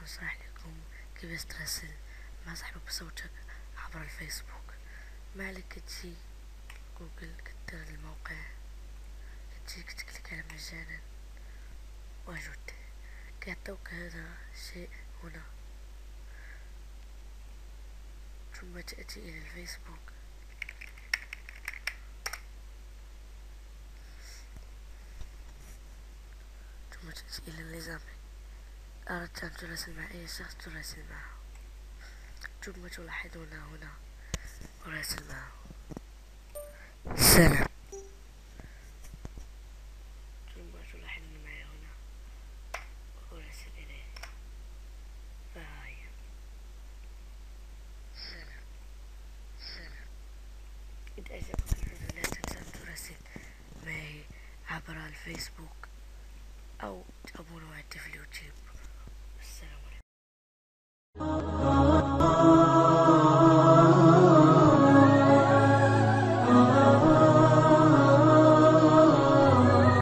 أشرح لكم كيف تراسل مع صاحبك بصوتك عبر الفيسبوك. ما عليك تجي جوجل، كدير الموقع، كتجي كتكليك على مجانا وجود، كيعطيوك هذا الشيء هنا، ثم تأتي إلى الفيسبوك ثم تأتي إلى النظام. أردت أن تراسل مع أي شخص تراسل معه، ثم تلاحظون هنا أراسل معه سلام، ثم تلاحظون معي هنا وأراسل إليه فهاي سلام. إذا أعجبك الفيديو لا تنسى أن تراسل معي عبر الفيسبوك أو تابونوا عندي في اليوتيوب.